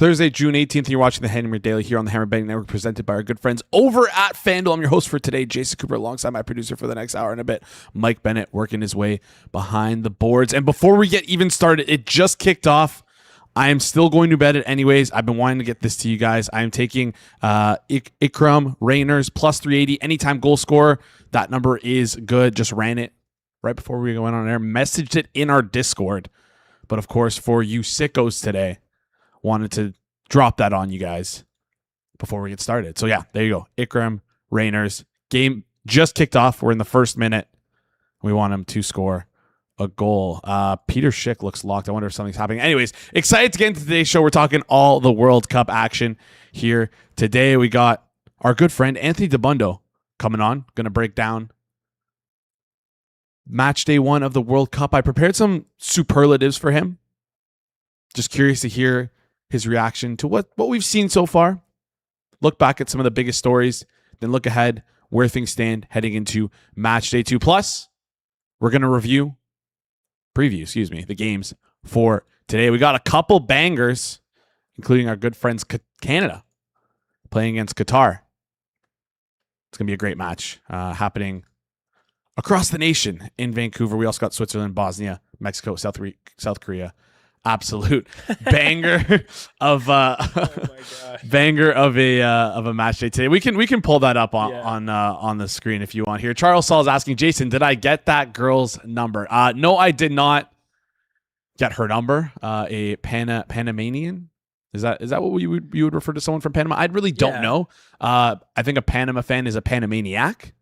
Thursday, June 18th, and you're watching the Hammer Daily here on the Hammer Betting Network, presented by our good friends over at FanDuel. I'm your host for today, Jason Cooper, alongside my producer for the next hour and a bit, Mike Bennett, working his way behind the boards. And before we get even started, it just kicked off. I am still going to bet it anyways. I've been wanting to get this to you guys. I am taking Ikram Rainers plus 380 anytime goal scorer. That number is good. Just ran it right before we went on air. Messaged it in our Discord. But of course, for you sickos today, wanted to drop that on you guys before we get started. So yeah, there you go. Ikram Rainers. Game just kicked off. We're in the first minute. We want him to score a goal. Peter Schick looks locked. I wonder if something's happening. Anyways, excited to get into today's show. We're talking all the World Cup action here today. We got our good friend Anthony Dabbundo coming on. Going to break down match day 1 of the World Cup. I prepared some superlatives for him. Just curious to hear his reaction to what we've seen so far. Look back at some of the biggest stories, then look ahead where things stand heading into match day 2. Plus, we're going to preview the games for today. We got a couple bangers, including our good friends Canada playing against Qatar. It's going to be a great match happening across the nation in Vancouver. We also got Switzerland, Bosnia, Mexico, South Korea. Absolute banger of banger of a match day today. We can pull that up on the screen if you want here. Charles Saul is asking, Jason, did I get that girl's number? No, I did not get her number. A Panamanian. Is that what you would refer to someone from Panama? I really don't know. I think a Panama fan is a Panamaniac.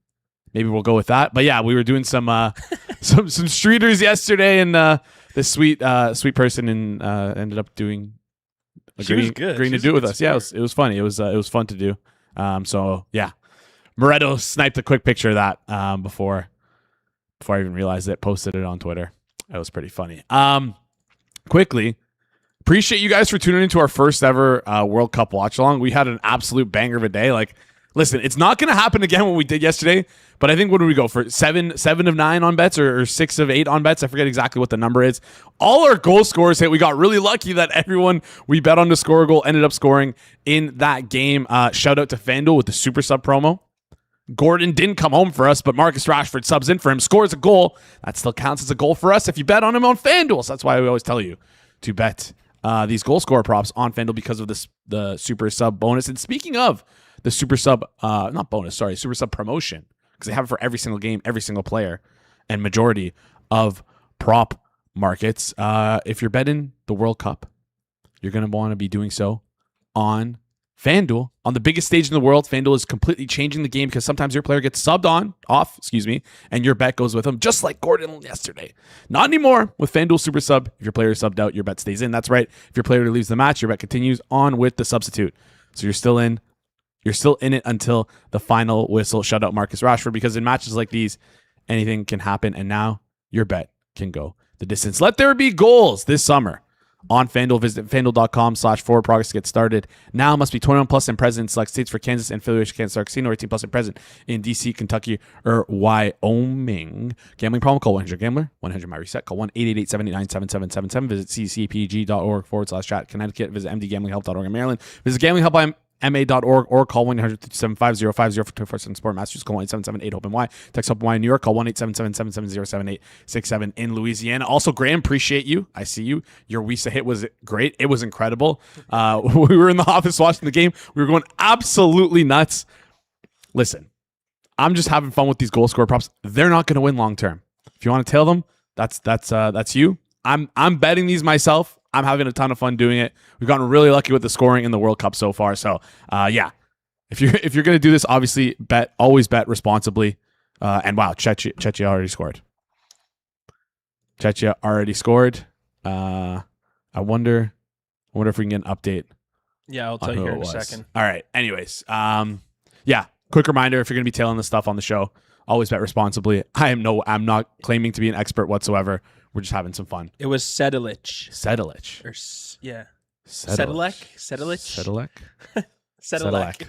Maybe we'll go with that. But yeah, we were doing some some streeters yesterday, and this sweet person ended up agreeing to do it with us. Yeah, it was funny. It was fun to do. So yeah, Moretto sniped a quick picture of that before I even realized it. Posted it on Twitter. It was pretty funny. Quickly, appreciate you guys for tuning into our first ever World Cup watch along. We had an absolute banger of a day. Like, listen, it's not going to happen again what we did yesterday, but I think what did we go for? 7 of 9 on bets or 6 of 8 on bets? I forget exactly what the number is. All our goal scorers hit. We got really lucky that everyone we bet on to score a goal ended up scoring in that game. Shout out to FanDuel with the Super Sub promo. Gordon didn't come home for us, but Marcus Rashford subs in for him, scores a goal. That still counts as a goal for us if you bet on him on FanDuel. So that's why we always tell you to bet these goal scorer props on FanDuel because of the Super Sub bonus. And speaking of the Super Sub, Super Sub promotion, because they have it for every single game, every single player, and majority of prop markets. If you're betting the World Cup, you're going to want to be doing so on FanDuel. On the biggest stage in the world, FanDuel is completely changing the game because sometimes your player gets off, and your bet goes with them, just like Gordon yesterday. Not anymore with FanDuel Super Sub. If your player is subbed out, your bet stays in. That's right. If your player leaves the match, your bet continues on with the substitute. So you're still in. You're still in it until the final whistle. Shout out Marcus Rashford, because in matches like these, anything can happen, and now your bet can go the distance. Let there be goals this summer on FanDuel. Visit FanDuel.com/forward progress to get started. Now must be 21 plus and present in select states. For Kansas and affiliation Kansas Star Casino, 18 plus and present in DC, Kentucky, or Wyoming. Gambling problem? Call 1-800-GAMBLER. 100 my reset. Call 1-888-789-7777. Visit ccpg.org/chat. Connecticut. Visit mdgamblinghelp.org in Maryland. Visit gamblinghelp.ma.org or call 1-800-750-50 for 24/7 support. Massachusetts, call 1-877-8-HOPE-NY. Text HOPE-NY in New York, call 1-877-770-7867 in Louisiana. Also, Graham, appreciate you. I see you. Your Wisa hit was great. It was incredible. We were in the office watching the game. We were going absolutely nuts. Listen, I'm just having fun with these goal scorer props. They're not going to win long term. If you want to tail them, that's you. I'm betting these myself. I'm having a ton of fun doing it. We've gotten really lucky with the scoring in the World Cup so far. So, yeah, if you're going to do this, obviously always bet responsibly. And wow, Czechia already scored. Czechia already scored. I wonder if we can get an update. Yeah, I'll tell you here in a second. All right. Anyways, yeah. Quick reminder: if you're going to be tailing this stuff on the show, always bet responsibly. I'm not claiming to be an expert whatsoever. We're just having some fun. It was Sedilic. Yeah. Sedilec.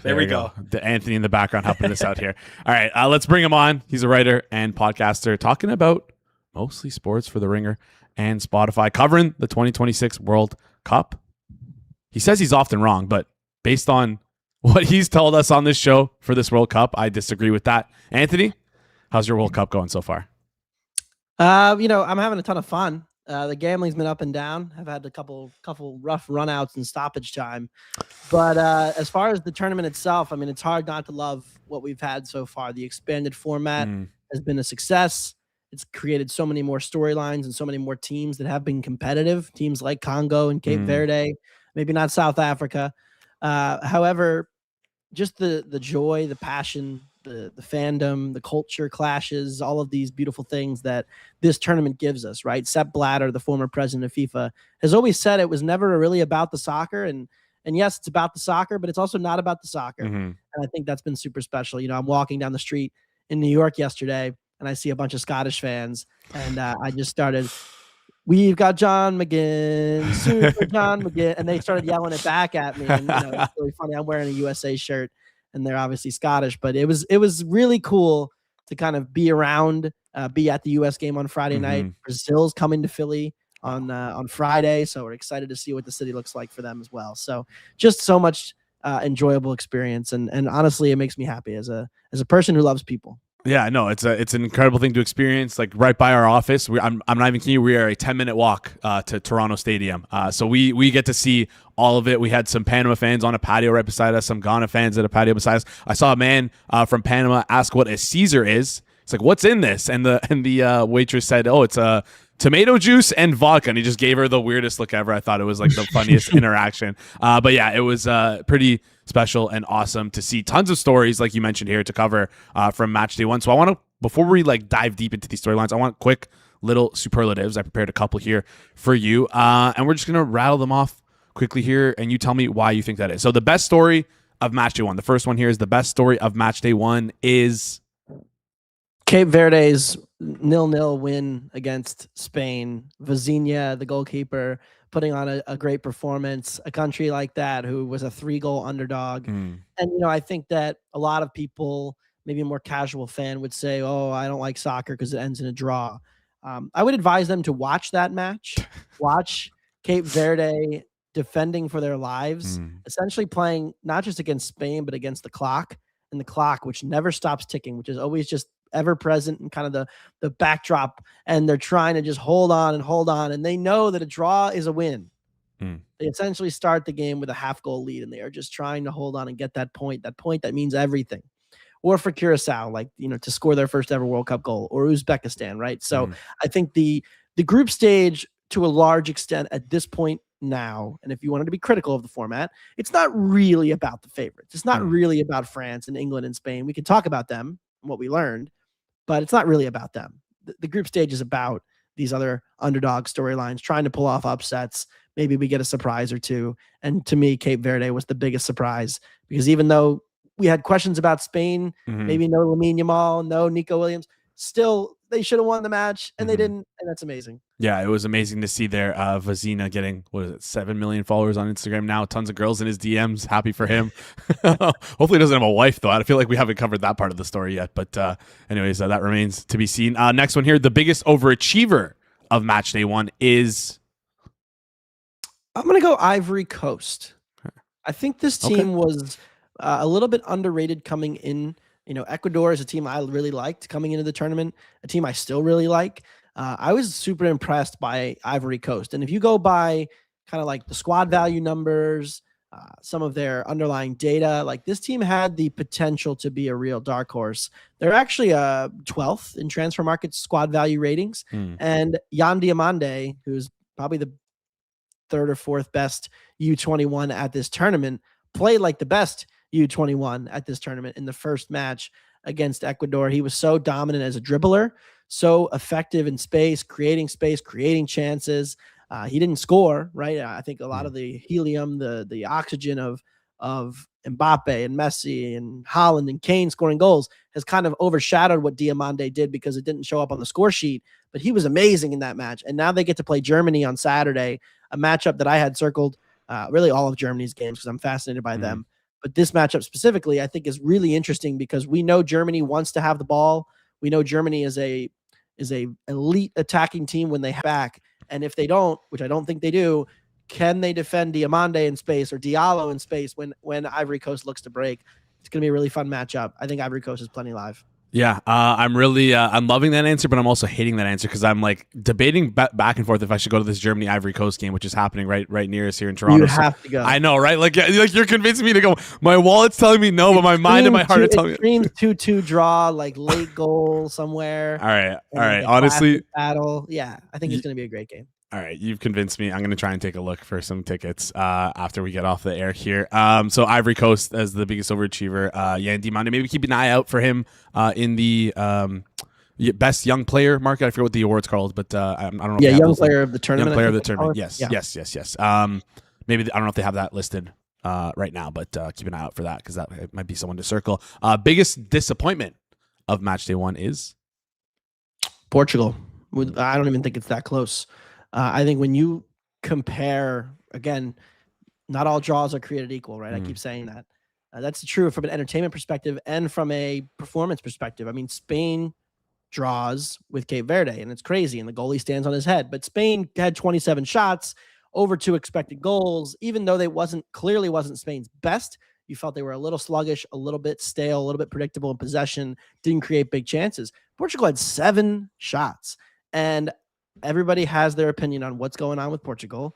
There we go. The Anthony in the background helping us out here. All right, let's bring him on. He's a writer and podcaster talking about mostly sports for The Ringer and Spotify, covering the 2026 World Cup. He says he's often wrong, but based on what he's told us on this show for this World Cup, I disagree with that. Anthony, how's your World Cup going so far? I'm having a ton of fun. The gambling's been up and down. I've had a couple rough runouts and stoppage time. But as far as the tournament itself, I mean, it's hard not to love what we've had so far. The expanded format has been a success. It's created so many more storylines and so many more teams that have been competitive. Teams like Congo and Cape Verde, maybe not South Africa. However, just the joy, the passion, the fandom, the culture clashes, all of these beautiful things that this tournament gives us, right? Sepp Blatter, the former president of FIFA, has always said it was never really about the soccer. And yes, it's about the soccer, but it's also not about the soccer. And I think that's been super special. I'm walking down the street in New York yesterday, and I see a bunch of Scottish fans, and I just started, "We've got John McGinn, Super John McGinn," and they started yelling it back at me. And it's really funny. I'm wearing a USA shirt, and they're obviously Scottish, but it was really cool to kind of be around, be at the US game on Friday night. Brazil's coming to Philly on Friday, so we're excited to see what the city looks like for them as well. So just so much enjoyable experience, and honestly, it makes me happy as a person who loves people. Yeah, no, it's an incredible thing to experience. Like right by our office, I'm not even kidding you. We are a 10-minute walk to Toronto Stadium, so we get to see all of it. We had some Panama fans on a patio right beside us, some Ghana fans at a patio beside us. I saw a man from Panama ask what a Caesar is. It's like, what's in this? And the waitress said, "Oh, it's a tomato juice and vodka," and he just gave her the weirdest look ever. I thought it was like the funniest interaction. But yeah, it was pretty special and awesome to see tons of stories like you mentioned here to cover from match day one. So I want to, before we like dive deep into these storylines, I want quick little superlatives. I prepared a couple here for you, and we're just gonna rattle them off quickly here, and you tell me why you think that is. So the best story of match day one. The first one here is the best story of match day one is Cape Verde's 0-0 win against Spain. Vizinha, the goalkeeper, putting on a great performance. A country like that who was a 3-goal underdog. And, I think that a lot of people, maybe a more casual fan, would say, "Oh, I don't like soccer because it ends in a draw." I would advise them to watch that match. Watch Cape Verde defending for their lives, essentially playing not just against Spain, but against the clock. And the clock, which never stops ticking, which is always just ever present and kind of the backdrop, and they're trying to just hold on, and they know that a draw is a win. They essentially start the game with a half-goal lead, and they are just trying to hold on and get that point that means everything. Or for Curacao, like, to score their first ever World Cup goal, or Uzbekistan, right? So I think the group stage, to a large extent at this point now, and if you wanted to be critical of the format, it's not really about the favorites. It's not really about France and England and Spain. We can talk about them and what we learned, but it's not really about them. The group stage is about these other underdog storylines, trying to pull off upsets. Maybe we get a surprise or two. And to me, Cape Verde was the biggest surprise, because even though we had questions about Spain, maybe no Lamine Yamal, no Nico Williams, still they should have won the match, and they didn't, and that's amazing. Yeah, it was amazing to see there. Vizinha getting, 7 million followers on Instagram now. Tons of girls in his DMs. Happy for him. Hopefully he doesn't have a wife, though. I feel like we haven't covered that part of the story yet. But anyways, that remains to be seen. Next one here, the biggest overachiever of match day one is... I'm going to go Ivory Coast. I think this team was a little bit underrated coming in. Ecuador is a team I really liked coming into the tournament, a team I still really like. I was super impressed by Ivory Coast. And if you go by kind of like the squad value numbers, some of their underlying data, like this team had the potential to be a real dark horse. They're actually 12th in transfer market squad value ratings. And Yan Diomande, who's probably the third or fourth best U21 at this tournament, played like the best U21 at this tournament in the first match against Ecuador. He was so dominant as a dribbler, so effective in space, creating chances. He didn't score, right? I think a lot of the helium, the oxygen of Mbappe and Messi and Haaland and Kane scoring goals has kind of overshadowed what Diomande did because it didn't show up on the score sheet. But he was amazing in that match. And now they get to play Germany on Saturday, a matchup that I had circled really all of Germany's games because I'm fascinated by them. But this matchup specifically, I think, is really interesting because we know Germany wants to have the ball. We know Germany is a elite attacking team when they have back. And if they don't, which I don't think they do, can they defend Diamande in space or Diallo in space when Ivory Coast looks to break? It's going to be a really fun matchup. I think Ivory Coast is plenty live. Yeah, I'm really I'm loving that answer, but I'm also hating that answer because I'm like debating back and forth if I should go to this Germany Ivory Coast game, which is happening right near us here in Toronto. You have to go. I know, right? Like you're convincing me to go. My wallet's telling me no, but my mind and my heart are telling me. Extreme 2-2 draw, like late goal somewhere. All right. Honestly, battle. Yeah, I think it's going to be a great game. All right, you've convinced me. I'm going to try and take a look for some tickets after we get off the air here. So Ivory Coast as the biggest overachiever. Yandy Monday, maybe keep an eye out for him in the best young player market. I forget what the award's called, but I don't know. Yeah, young player of the tournament. Young player of the tournament. Yes. Maybe I don't know if they have that listed right now, but keep an eye out for that because that might be someone to circle. Biggest disappointment of match day 1 is Portugal. I don't even think it's that close. I think when you compare, again, not all draws are created equal, right? I keep saying that. That's true from an entertainment perspective and from a performance perspective. I mean, Spain draws with Cape Verde, and it's crazy, and the goalie stands on his head. But Spain had 27 shots, over 2 expected goals, even though they clearly wasn't Spain's best. You felt they were a little sluggish, a little bit stale, a little bit predictable in possession, didn't create big chances. Portugal had 7 shots, and everybody has their opinion on what's going on with Portugal.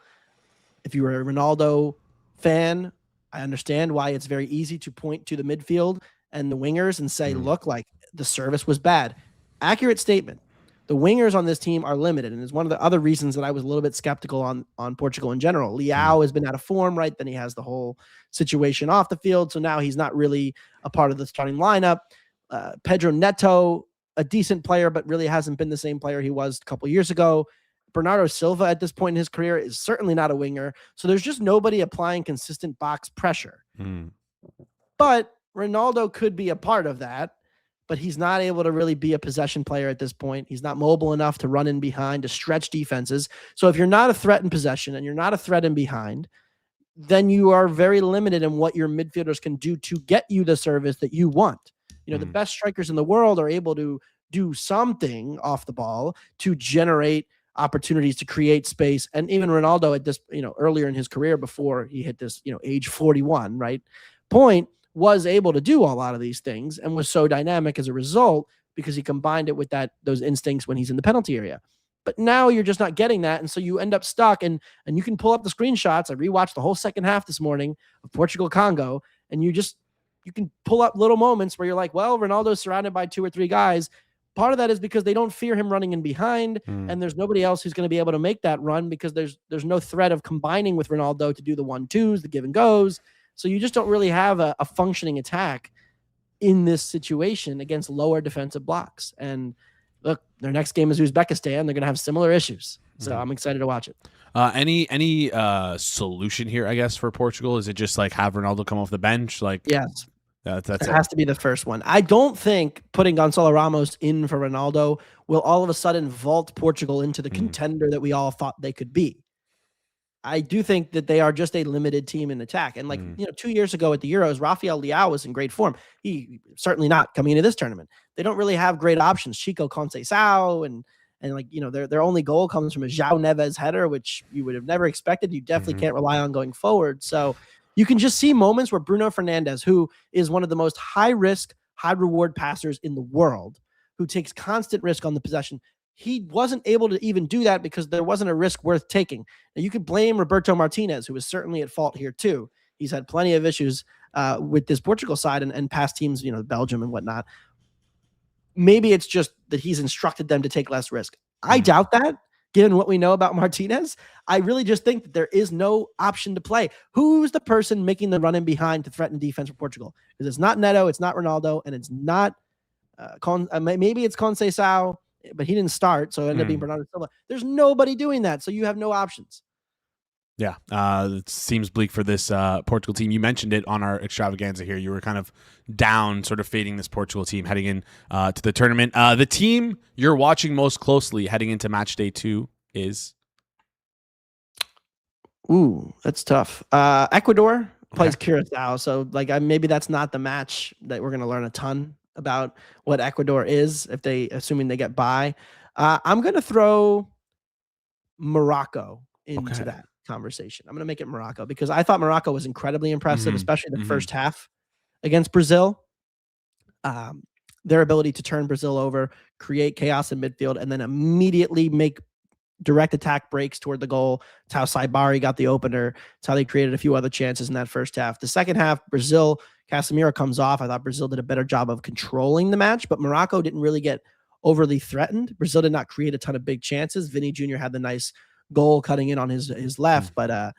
If you were a Ronaldo fan, I understand why it's very easy to point to the midfield and the wingers and say, look, like the service was bad. Accurate statement. The wingers on this team are limited, and it's one of the other reasons that I was a little bit skeptical on Portugal in general. Leao has been out of form, right? Then he has the whole situation off the field, so now he's not really a part of the starting lineup. Pedro Neto, a decent player, but really hasn't been the same player he was a couple years ago. Bernardo Silva at this point in his career is certainly not a winger. So there's just nobody applying consistent box pressure. But Ronaldo could be a part of that, but he's not able to really be a possession player at this point. He's not mobile enough to run in behind, to stretch defenses. So if you're not a threat in possession and you're not a threat in behind, then you are very limited in what your midfielders can do to get you the service that you want. You know, the best strikers in the world are able to do something off the ball to generate opportunities to create space. And even Ronaldo at this, earlier in his career before he hit this, age 41, right, point, was able to do a lot of these things and was so dynamic as a result because he combined it with those instincts when he's in the penalty area. But now you're just not getting that. And so you end up stuck, and you can pull up the screenshots. I rewatched the whole second half this morning of Portugal-Congo, and you can pull up little moments where you're like, well, Ronaldo's surrounded by 2 or 3 guys. Part of that is because they don't fear him running in behind, and there's nobody else who's going to be able to make that run because there's no threat of combining with Ronaldo to do the 1-2s, the give and goes. So you just don't really have a functioning attack in this situation against lower defensive blocks. And look, their next game is Uzbekistan. They're going to have similar issues. So I'm excited to watch it. Any solution here, I guess, for Portugal? Is it just like have Ronaldo come off the bench? Like, yes. That's it has to be the first one. I don't think putting Gonçalo Ramos in for Ronaldo will all of a sudden vault Portugal into the contender that we all thought they could be. I do think that they are just a limited team in attack. And 2 years ago at the Euros, Rafael Leao was in great form. He certainly not coming into this tournament. They don't really have great options. Chico Conceição and their only goal comes from a João Neves header, which you would have never expected. You definitely can't rely on going forward. So you can just see moments where Bruno Fernandes, who is one of the most high-risk, high-reward passers in the world, who takes constant risk on the possession, he wasn't able to even do that because there wasn't a risk worth taking. Now, you could blame Roberto Martinez, who is certainly at fault here too. He's had plenty of issues with this Portugal side and past teams, Belgium and whatnot. Maybe it's just that he's instructed them to take less risk. I doubt that, given what we know about Martinez. I really just think that there is no option to play. Who's the person making the run in behind to threaten defense for Portugal? Because it's not Neto, it's not Ronaldo, and it's not maybe it's Conceição, but he didn't start, so it ended up being Bernardo Silva. There's nobody doing that, so you have no options. Yeah, it seems bleak for this Portugal team. You mentioned it on our extravaganza here. You were kind of down, sort of fading this Portugal team heading in to the tournament. The team you're watching most closely heading into match day 2 is? Ooh, that's tough. Ecuador plays Curacao, so maybe that's not the match that we're going to learn a ton about what Ecuador is, assuming they get by. I'm going to throw Morocco into that. conversation. I'm going to make it Morocco because I thought Morocco was incredibly impressive, especially the Mhm. first half against Brazil. Their ability to turn Brazil over, create chaos in midfield, and then immediately make direct attack breaks toward the goal. It's how Saibari got the opener. It's how they created a few other chances in that first half. The second half, Brazil, Casemiro comes off. I thought Brazil did a better job of controlling the match, but Morocco didn't really get overly threatened. Brazil did not create a ton of big chances. Vinny Jr. had the nice goal cutting in on his left, but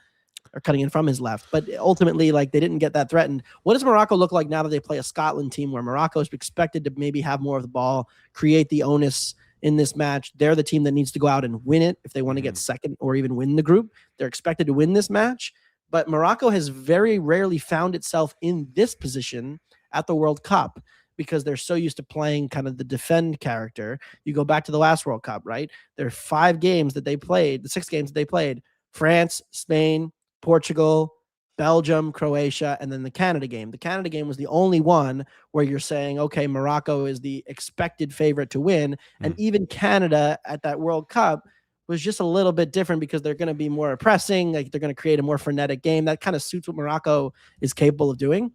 or cutting in from his left. But ultimately, like, they didn't get that threatened. What does Morocco look like now that they play a Scotland team where Morocco is expected to maybe have more of the ball, create the onus in this match? They're the team that needs to go out and win it if they want to get second or even win the group. They're expected to win this match. But Morocco has very rarely found itself in this position at the World Cup because they're so used to playing kind of the defend character. You go back to the last World Cup, right? There are 5 games that they played, the 6 games that they played: France, Spain, Portugal, Belgium, Croatia, and then the Canada game. The Canada game was the only one where you're saying, okay, Morocco is the expected favorite to win. And even Canada at that World Cup was just a little bit different because they're going to be more pressing. Like, they're going to create a more frenetic game. That kind of suits what Morocco is capable of doing.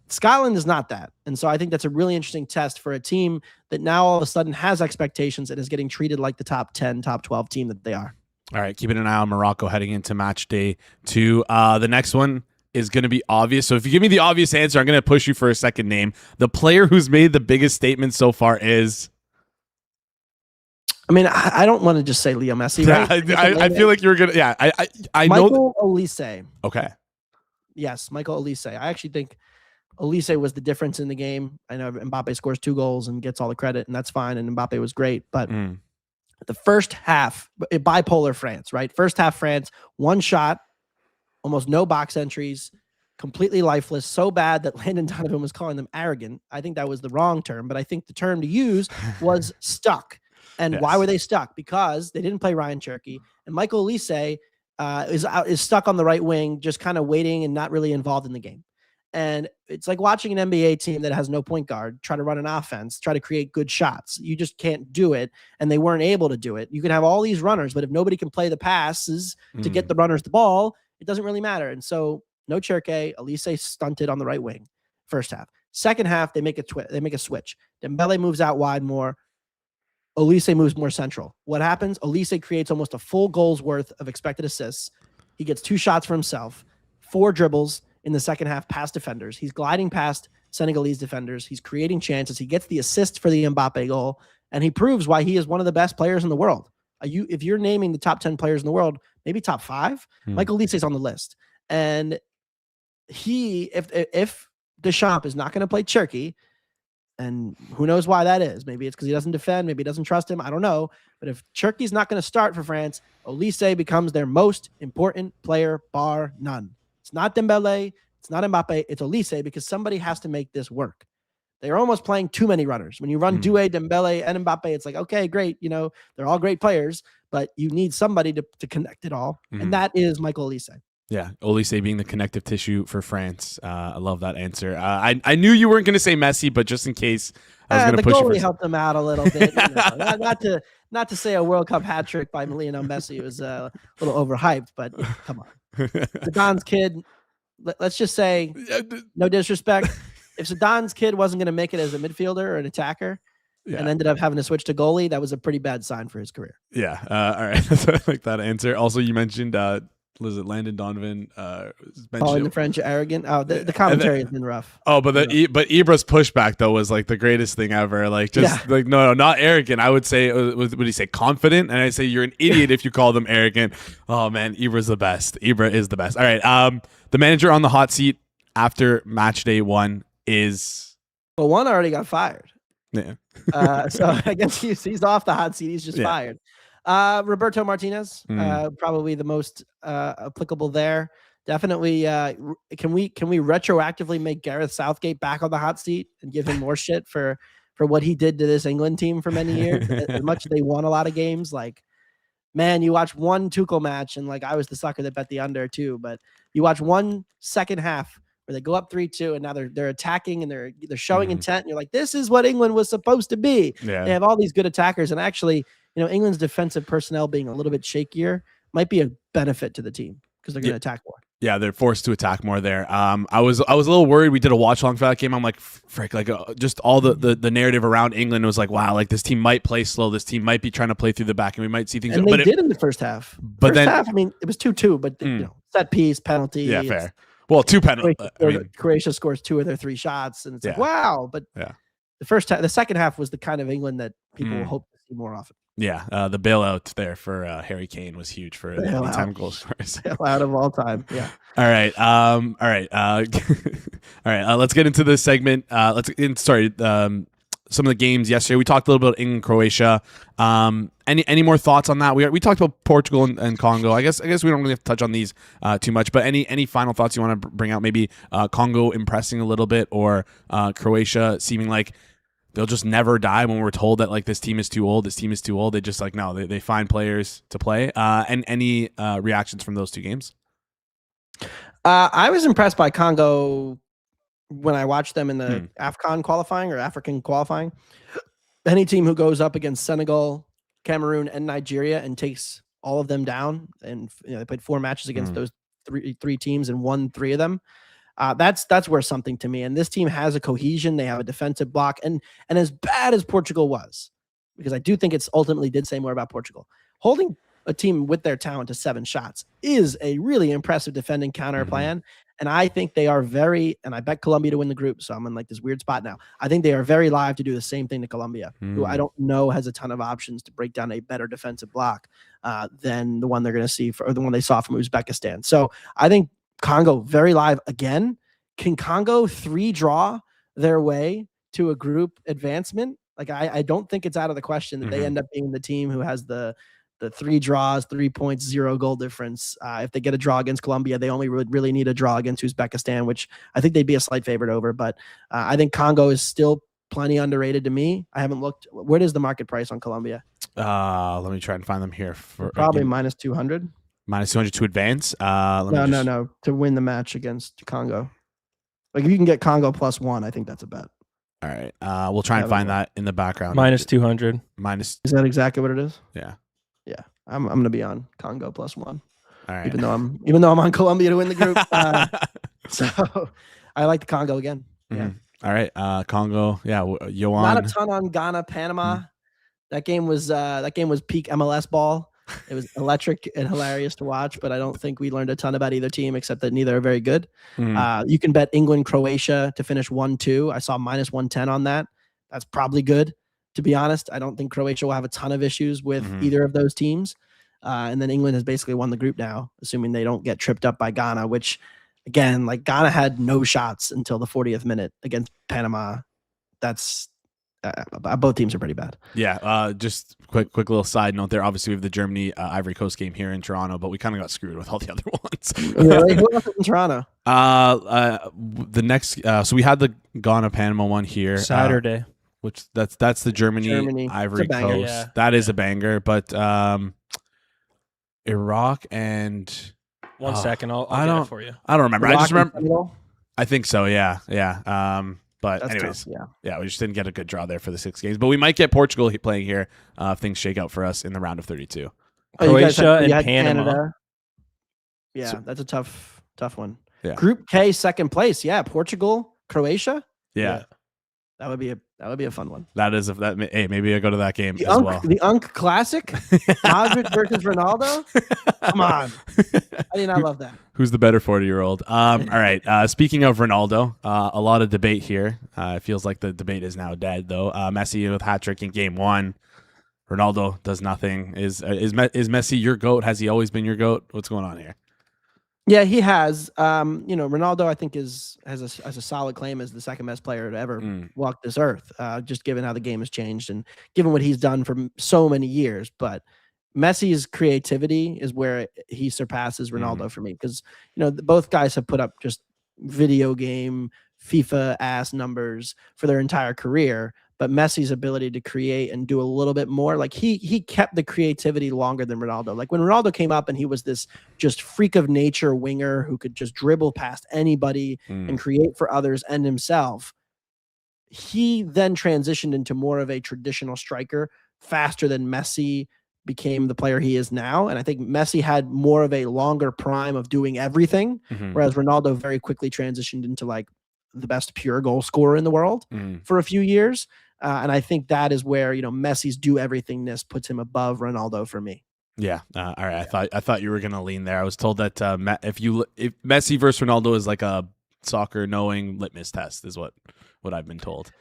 Scotland is not that. And so I think that's a really interesting test for a team that now all of a sudden has expectations and is getting treated like the top 10, top 12 team that they are. All right, keeping an eye on Morocco heading into match day 2. The next one is going to be obvious. So if you give me the obvious answer, I'm going to push you for a second name. The player who's made the biggest statement so far is... I mean, I don't want to just say Leo Messi, right? Yeah, I feel like you were going to... Yeah, I know... Michael Olise. Okay. Yes, Michael Olise. I actually think Olise was the difference in the game. I know Mbappe scores 2 goals and gets all the credit, and that's fine, and Mbappe was great, but... The first half, bipolar France, right? First half France, 1 shot, almost no box entries, completely lifeless, so bad that Landon Donovan was calling them arrogant. I think that was the wrong term, but I think the term to use was stuck. And Yes. Why were they stuck? Because they didn't play Ryan Cherky, and Michael Olise is stuck on the right wing, just kind of waiting and not really involved in the game. And it's like watching an NBA team that has no point guard try to run an offense, try to create good shots. You just can't do it, and they weren't able to do it. You can have all these runners, but if nobody can play the passes to get the runners the ball, it doesn't really matter. And so no Cherke, Olise stunted on the right wing first half. Second half, they make a switch. Dembele moves out wide more. Olise moves more central. What happens? Olise creates almost a full goal's worth of expected assists. He gets 2 shots for himself, 4 dribbles in the second half past defenders. He's gliding past Senegalese defenders. He's creating chances. He gets the assist for the Mbappe goal, and he proves why he is one of the best players in the world. If you're naming the top 10 players in the world, maybe top 5, Michael Olise is on the list. And if Deschamps is not going to play Cherky, and who knows why that is? Maybe it's because he doesn't defend. Maybe he doesn't trust him. I don't know. But if Cherky's not going to start for France, Olise becomes their most important player, bar none. It's not Dembele. It's not Mbappe. It's Olise, because somebody has to make this work. They're almost playing too many runners. When you run Doué, Dembele, and Mbappe, it's like, okay, great. You know, they're all great players, but you need somebody to connect it all. And that is Michael Olise. Yeah, Olise being the connective tissue for France. I love that answer. I knew you weren't going to say Messi, but just in case, I was going to push you. The goalie helped him out a little bit. Not to say a World Cup hat trick by Lionel Messi was a little overhyped, but come on. Zidane's kid, let's just say, no disrespect, if Zidane's kid wasn't going to make it as a midfielder or an attacker and ended up having to switch to goalie, that was a pretty bad sign for his career. Yeah. All right. I like that answer. Also, you mentioned was it Landon Donovan? Calling the French arrogant. Oh, the commentary has been rough. Oh, but Ibra's pushback though was like the greatest thing ever. Like like no, not arrogant. I would say would he say confident? And I say you're an idiot if you call them arrogant. Oh man, Ibra's the best. Ibra is the best. All right. The manager on the hot seat after match day 1 is. Well, one already got fired. Yeah. So I guess he's off the hot seat. He's just fired. Roberto Martinez, probably the most applicable there. Definitely. Can we retroactively make Gareth Southgate back on the hot seat and give him more shit for what he did to this England team for many years? As much as they won a lot of games, like, man, you watch one Tuchel match, and like I was the sucker that bet the under too, but you watch one second half where they go up 3-2 and now they're attacking and they're showing intent, and you're like, this is what England was supposed to be. Yeah. They have all these good attackers, and actually, you know, England's defensive personnel being a little bit shakier might be a benefit to the team. because they're going to attack more. Yeah, they're forced to attack more there. I was a little worried. We did a watch along for that game. I'm like, frick, like just all the narrative around England was like, wow, like this team might play slow. This team might be trying to play through the back, and we might see things. And they did in the first half. But first half, I mean, it was 2-2, but set piece, penalty. Yeah, fair. Well, 2 penalties. Croatia scores 2 of their 3 shots, and it's like, wow. But the second half was the kind of England that people hope to see more often. Yeah, the bailout there for Harry Kane was huge for the anytime goal scorers. Bailout of all time. Yeah. All right. All right. Let's get into this segment. Some of the games yesterday. We talked a little bit about England, Croatia. Any more thoughts on that? We talked about Portugal and Congo. I guess we don't really have to touch on these too much. But any final thoughts you want to bring out? Maybe Congo impressing a little bit, or Croatia seeming like they'll just never die when we're told that like this team is too old. This team is too old. They just like no. They find players to play. And any reactions from those 2 games? I was impressed by Congo when I watched them in the AFCON qualifying or African qualifying. Any team who goes up against Senegal, Cameroon, and Nigeria and takes all of them down, and they played 4 matches against those three teams and won 3 of them. That's worth something to me. And this team has a cohesion. They have a defensive block, and as bad as Portugal was, because I do think it's ultimately did say more about Portugal, holding a team with their talent to 7 shots is a really impressive defending counter plan. And I think they are and I bet Colombia to win the group. So I'm in like this weird spot now. I think they are very live to do the same thing to Colombia, who I don't know has a ton of options to break down a better defensive block than the one they're going to see or the one they saw from Uzbekistan. So I think Congo very live again. Can Congo 3-draw their way to a group advancement? Like I don't think it's out of the question that they end up being the team who has the 3 draws, 3 points, 0 goal difference. If they get a draw against Colombia, they only would really need a draw against Uzbekistan, which I think they'd be a slight favorite over. But I think Congo is still plenty underrated to me. I haven't looked. What is the market price on Colombia? Let me try and find them here. Probably minus 200. Minus 200 to advance. No, to win the match against Congo. Like if you can get Congo +1, I think that's a bet. All right. We'll try and find that in the background. Minus 200. Minus. Is that exactly what it is? Yeah. Yeah. I'm gonna be on Congo +1. All right. Even though I'm on Colombia to win the group. So I like the Congo again. Yeah. All right. Congo. Yeah. Yohan. Not a ton on Ghana, Panama. That game was peak MLS ball. It was electric and hilarious to watch, but I don't think we learned a ton about either team except that neither are very good. You can bet England, Croatia to finish 1-2. I saw minus 110 on that. That's probably good, to be honest. I don't think Croatia will have a ton of issues with either of those teams. And then England has basically won the group now, assuming they don't get tripped up by Ghana, which, again, like Ghana had no shots until the 40th minute against Panama. That's both teams are pretty bad. Yeah. Just quick little side note there. Obviously, we have the Germany Ivory Coast game here in Toronto, but we kind of got screwed with all the other ones. Really? Who else is in Toronto? The next. So we had the Ghana Panama one here Saturday. Which that's the Germany. Ivory Coast. Yeah. That is a banger, but Iraq and 1 second. I'll get it for you. I don't remember. Iraq I just remember. Senegal? I think so. Yeah. But That's anyways, tough, we just didn't get a good draw there for the 6 games. But we might get Portugal playing here if things shake out for us in the round of 32. Croatia and Panama. Canada. Yeah, that's a tough one. Yeah. Group K, second place. Yeah, Portugal, Croatia. Yeah. That would be a fun one. That is hey, maybe I go to that game as well. The Unk Classic, Modric versus Ronaldo. Come on, I did not love that. Who's the better 40-year-old? All right. Speaking of Ronaldo, a lot of debate here. It feels like the debate is now dead, though. Messi with hat-trick in game 1. Ronaldo does nothing. Is Messi your GOAT? Has he always been your GOAT? What's going on here? Yeah, he has. Ronaldo, I think, has a solid claim as the second best player to ever walk this earth, just given how the game has changed and given what he's done for so many years. But Messi's creativity is where he surpasses Ronaldo for me, because both guys have put up just video game FIFA ass numbers for their entire career. But Messi's ability to create and do a little bit more, like he kept the creativity longer than Ronaldo. Like when Ronaldo came up and he was this just freak of nature winger who could just dribble past anybody and create for others and himself, he then transitioned into more of a traditional striker faster than Messi became the player he is now. And I think Messi had more of a longer prime of doing everything, whereas Ronaldo very quickly transitioned into like the best pure goal scorer in the world for a few years. And I think that is where, Messi's do everythingness puts him above Ronaldo for me. Yeah. All right. I thought you were going to lean there. I was told that if Messi versus Ronaldo is like a soccer knowing litmus test is what I've been told.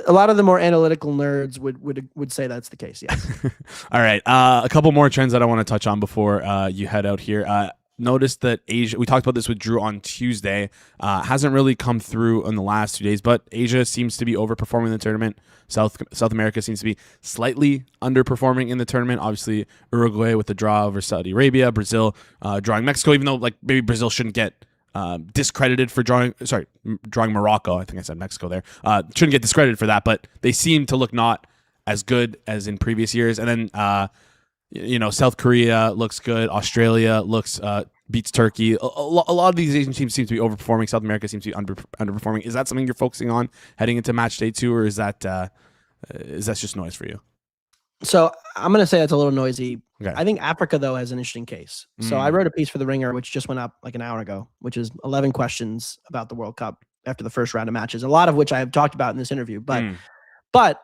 A lot of the more analytical nerds would say that's the case. Yes. All right. A couple more trends that I want to touch on before you head out here. Noticed that Asia, we talked about this with Drew on Tuesday, hasn't really come through in the last 2 days, but Asia seems to be overperforming the tournament. South America seems to be slightly underperforming in the tournament. Obviously, Uruguay with the draw over Saudi Arabia, Brazil drawing Mexico, even though like maybe Brazil shouldn't get discredited for drawing Morocco. I think I said Mexico there. Shouldn't get discredited for that, but they seem to look not as good as in previous years. And then, South Korea looks good. Australia looks beats Turkey. A lot of these Asian teams seem to be overperforming. South America seems to be underperforming. Is that something you're focusing on heading into match day 2, or is that just noise for you? So I'm going to say it's a little noisy. Okay. I think Africa, though, has an interesting case. So I wrote a piece for The Ringer, which just went up like an hour ago, which is 11 questions about the World Cup after the first round of matches, a lot of which I have talked about in this interview. But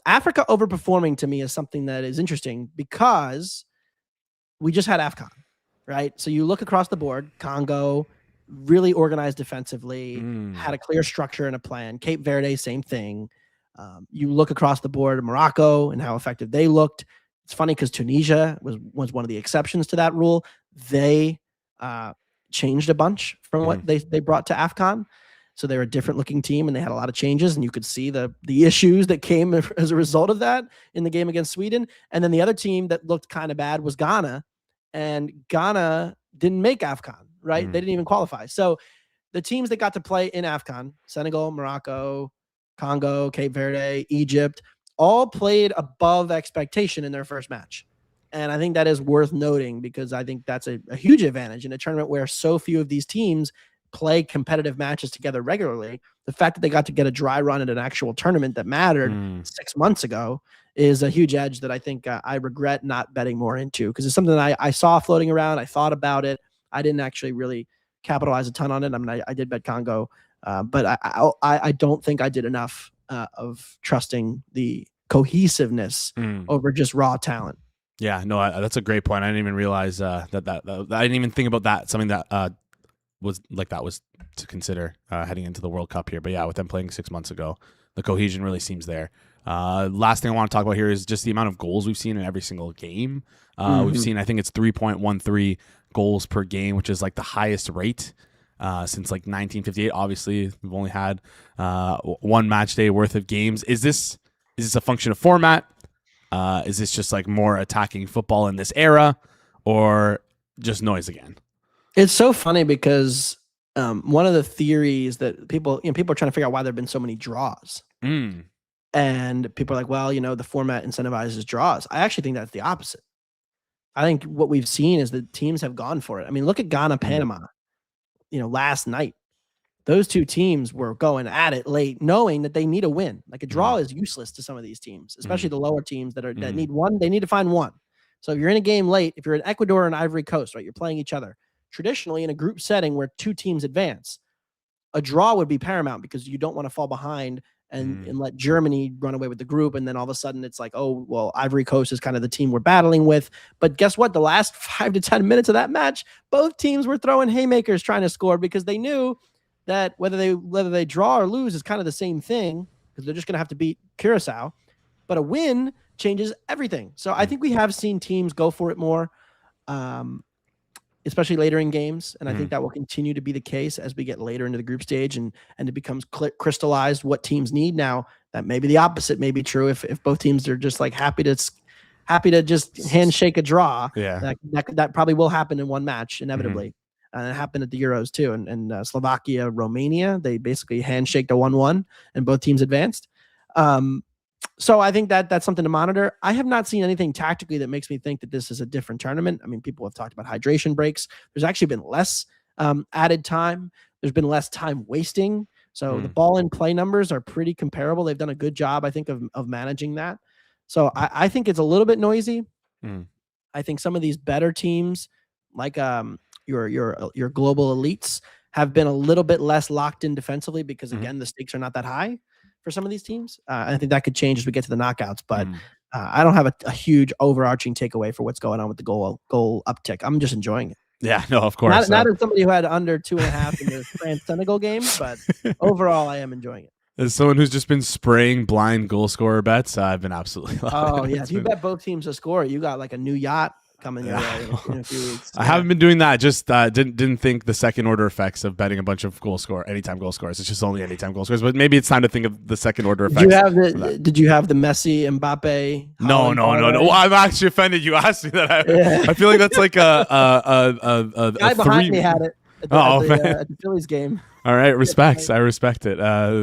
Africa overperforming to me is something that is interesting because we just had AFCON, right? So you look across the board, Congo, really organized defensively, had a clear structure and a plan. Cape Verde, same thing. You look across the board, Morocco and how effective they looked. It's funny because Tunisia was one of the exceptions to that rule. They changed a bunch from what they brought to AFCON. So they were a different looking team and they had a lot of changes, and you could see the issues that came as a result of that in the game against Sweden. And then the other team that looked kind of bad was Ghana, and Ghana didn't make AFCON, right? They didn't even qualify. So the teams that got to play in AFCON, Senegal, Morocco, Congo, Cape Verde, Egypt, all played above expectation in their first match. And I think that is worth noting because I think that's a huge advantage in a tournament where so few of these teams play competitive matches together regularly. The fact that they got to get a dry run at an actual tournament that mattered 6 months ago is a huge edge that I think I regret not betting more into, because it's something that I saw floating around. I thought about it. I didn't actually really capitalize a ton on it. I mean, I did bet Congo, but I don't think I did enough of trusting the cohesiveness over just raw talent. Yeah, no, that's a great point. I didn't even realize that I didn't even think about that. Something that was to consider heading into the World Cup here. But yeah, with them playing 6 months ago, the cohesion really seems there. Last thing I want to talk about here is just the amount of goals we've seen in every single game. We've seen, I think it's 3.13 goals per game, which is like the highest rate since like 1958. Obviously, we've only had one match day worth of games. Is this a function of format? Is this just like more attacking football in this era, or just noise again? It's so funny because one of the theories that people are trying to figure out why there have been so many draws. And people are like, well, the format incentivizes draws. I actually think that's the opposite. I think what we've seen is that teams have gone for it. I mean, look at Ghana, Panama, last night. Those two teams were going at it late, knowing that they need a win. Like a draw is useless to some of these teams, especially the lower teams that need one. They need to find one. So if you're in a game late, if you're in Ecuador and Ivory Coast, right, you're playing each other. Traditionally, in a group setting where two teams advance, a draw would be paramount because you don't want to fall behind and let Germany run away with the group. And then all of a sudden it's like, oh, well, Ivory Coast is kind of the team we're battling with. But guess what? The last 5 to 10 minutes of that match, both teams were throwing haymakers trying to score because they knew that whether they draw or lose is kind of the same thing because they're just going to have to beat Curacao. But a win changes everything. So I think we have seen teams go for it more, especially later in games. And I think that will continue to be the case as we get later into the group stage and it becomes crystallized what teams need. Now that maybe the opposite may be true if both teams are just like happy to just handshake a draw. Yeah, that probably will happen in one match inevitably. And it happened at the Euros too. And Slovakia, Romania, they basically handshaked a 1-1 and both teams advanced. So I think that's something to monitor. I have not seen anything tactically that makes me think that this is a different tournament. I mean, people have talked about hydration breaks. There's actually been less added time. There's been less time wasting. So the ball in play numbers are pretty comparable. They've done a good job, I think, of managing that. So I think it's a little bit noisy. I think some of these better teams, like your global elites, have been a little bit less locked in defensively because again the stakes are not that high for some of these teams. I think that could change as we get to the knockouts, but I don't have a huge overarching takeaway for what's going on with the goal uptick. I'm just enjoying it. Yeah, no, of course. Not as somebody who had under 2.5 in the France Senegal game, but overall, I am enjoying it. As someone who's just been spraying blind goal scorer bets, I've been absolutely loving it. Oh yeah, if you bet both teams to score, you got like a new yacht coming your way in a few weeks. I haven't been doing that. Just didn't think the second order effects of betting a bunch of anytime goal scorers. It's just only anytime goal scorers. But maybe it's time to think of the second order effects. Did you have the Messi, Mbappe? No. Well, I'm actually offended you asked me that. I feel like that's like a guy behind me had it at the Phillies game. All right, respects. I respect it.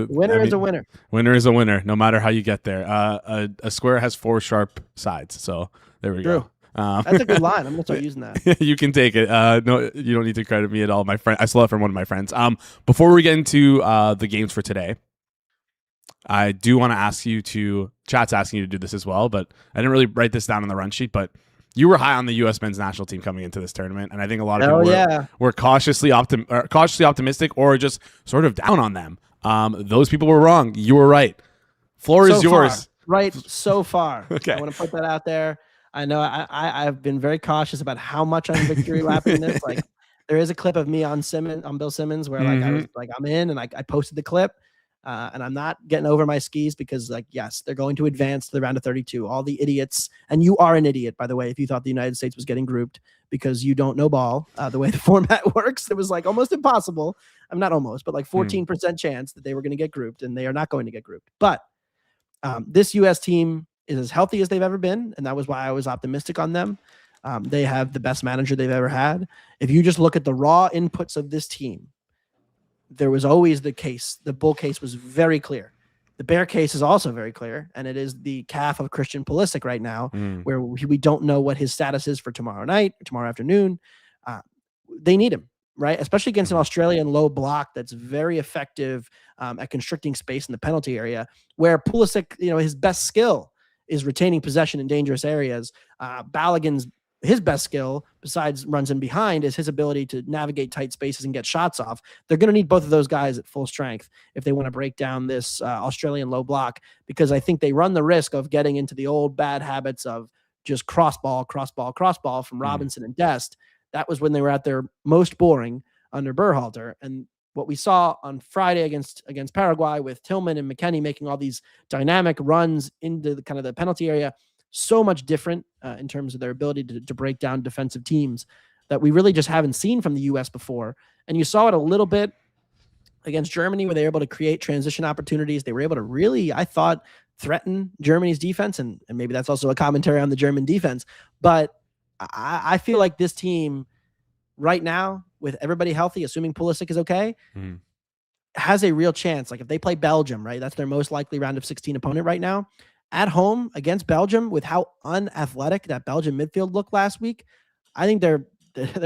Winner is a winner. Winner is a winner, no matter how you get there. A square has 4 sharp sides, so there we go. That's a good line. I'm gonna start using that. You can take it. No, you don't need to credit me at all. My friend, I stole it from one of my friends. Before we get into the games for today, I do want to ask you to. Chat's asking you to do this as well, but I didn't really write this down on the run sheet. But you were high on the U.S. men's national team coming into this tournament, and I think a lot of people were cautiously optimistic or just sort of down on them. Those people were wrong. You were right. Floor is yours. Right so far. Okay. I want to put that out there. I know I've been very cautious about how much I'm victory lapping this. Like there is a clip of me on Bill Simmons where like I was like I'm in and I posted the clip and I'm not getting over my skis because like yes they're going to advance to the round of 32. All the idiots, and you are an idiot by the way if you thought the United States was getting grouped because you don't know ball the way the format works. It was like almost impossible. I'm not almost, but like 14% chance that they were going to get grouped, and they are not going to get grouped. But this U.S. team is as healthy as they've ever been, and that was why I was optimistic on them. They have the best manager they've ever had. If you just look at the raw inputs of this team, there was always the case. The bull case was very clear. The bear case is also very clear, and it is the calf of Christian Pulisic right now, where we don't know what his status is for tomorrow night, or tomorrow afternoon. They need him, right? Especially against an Australian low block that's very effective at constricting space in the penalty area, where Pulisic, his best skill is retaining possession in dangerous areas. Balogun's his best skill, besides runs in behind, is his ability to navigate tight spaces and get shots off. They're going to need both of those guys at full strength if they want to break down this Australian low block, because I think they run the risk of getting into the old bad habits of just cross ball from Robinson and Dest. That was when they were at their most boring under Berhalter. And what we saw on Friday against Paraguay with Tillman and McKennie making all these dynamic runs into the kind of the penalty area, so much different in terms of their ability to break down defensive teams that we really just haven't seen from the U.S. before. And you saw it a little bit against Germany where they were able to create transition opportunities. They were able to really, I thought, threaten Germany's defense. And maybe that's also a commentary on the German defense. But I feel like this team right now, with everybody healthy, assuming Pulisic is okay, has a real chance. Like if they play Belgium, right, that's their most likely round of 16 opponent right now. At home against Belgium, with how unathletic that Belgian midfield looked last week, I think they're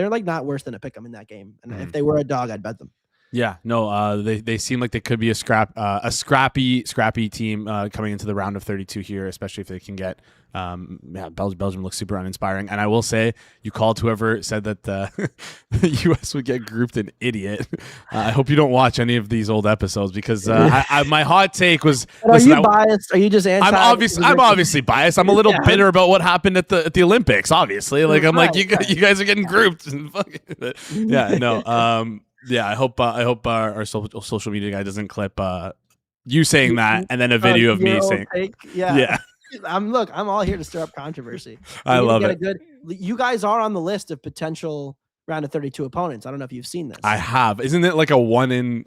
like not worse than a pick 'em in that game. And if they were a dog, I'd bet them. Yeah, no, they seem like they could be a scrappy team coming into the round of 32 here, especially if they can get. Belgium looks super uninspiring, and I will say you called whoever said that the U.S. would get grouped an idiot. I hope you don't watch any of these old episodes because my hot take was. Are you biased? Are you just anti? I'm obviously biased. I'm a little bitter about what happened at the Olympics. Obviously, like I'm like you guys are getting grouped. Yeah, no. Yeah, I hope our social media guy doesn't clip you saying that and then a video of me saying, yeah. I'm all here to stir up controversy. I love it. You guys are on the list of potential round of 32 opponents. I don't know if you've seen this. I have. Isn't it like a 1 in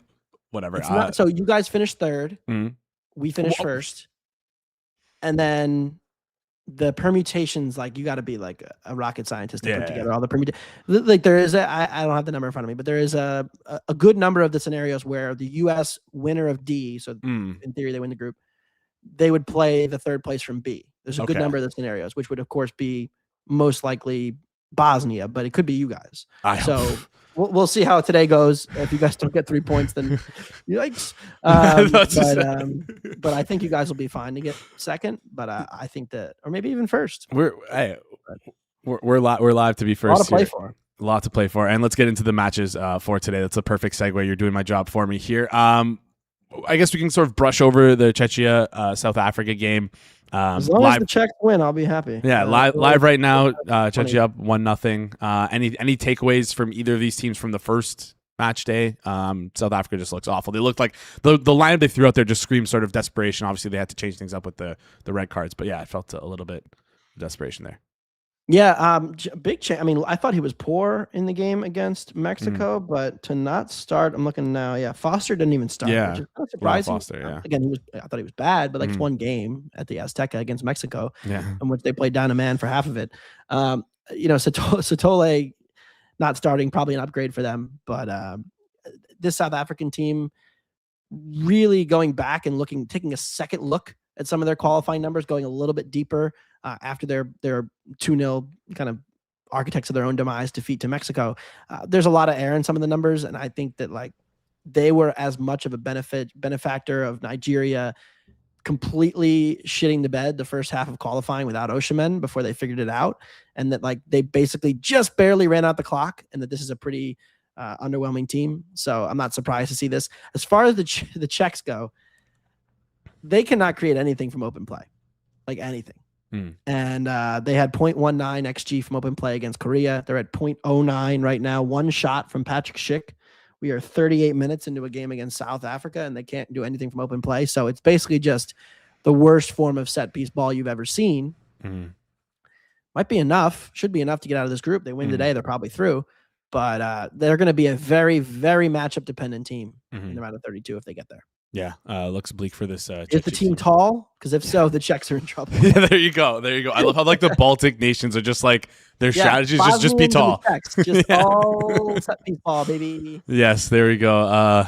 whatever? It's not, so you guys finished third. We finished first, and then the permutations, like you got to be like a rocket scientist to put together all the permutations. Like there is I don't have the number in front of me, but there is a good number of the scenarios where the U.S. winner of D, so in theory they win the group, they would play the third place from B. There's a good number of the scenarios, which would of course be most likely Bosnia, but it could be you guys. So we'll see how today goes. If you guys don't get 3 points, then yikes. But I think you guys will be fine to get second. But I think that, or maybe even first. We're live to be first. A lot to play here. for. A lot to play for. And let's get into the matches for today. That's a perfect segue. You're doing my job for me here. I guess we can sort of brush over the Czechia South Africa game. As long as the Czechs win, I'll be happy. Yeah, live right now. Czechia up 1-0. Any takeaways from either of these teams from the first match day? South Africa just looks awful. They looked like the lineup they threw out there just screamed sort of desperation. Obviously, they had to change things up with the red cards, but yeah, I felt a little bit of desperation there. Yeah, big change. I mean, I thought he was poor in the game against Mexico, but to not start, I'm looking now. Yeah, Foster didn't even start. Yeah, which is kind of surprising. Foster, yeah. Again, I thought he was bad, but like it's one game at the Azteca against Mexico, Yeah, in which they played down a man for half of it. Satole not starting, probably an upgrade for them, but this South African team really going back and taking a second look at some of their qualifying numbers, going a little bit deeper after their 2-0 kind of architects of their own demise defeat to Mexico. There's a lot of error in some of the numbers, and I think that like they were as much of a benefactor of Nigeria completely shitting the bed the first half of qualifying without USAMNT before they figured it out, and that like they basically just barely ran out the clock, and that this is a pretty underwhelming team. So I'm not surprised to see this. As far as the Czechs go, they cannot create anything from open play, like anything. And they had 0.19 XG from open play against Korea. They're at 0.09 right now. One shot from Patrick Schick. We are 38 minutes into a game against South Africa, and they can't do anything from open play. So it's basically just the worst form of set piece ball you've ever seen. Might be enough. Should be enough to get out of this group. They win today, they're probably through. But they're going to be a very, very matchup dependent team in the round of 32 if they get there. Yeah, looks bleak for this. Is the team tall? Because if so, the Czechs are in trouble. Yeah, there you go. I love how like the Baltic nations are just like their strategy is just be tall. Just all set piece ball, baby. Yes, there we go.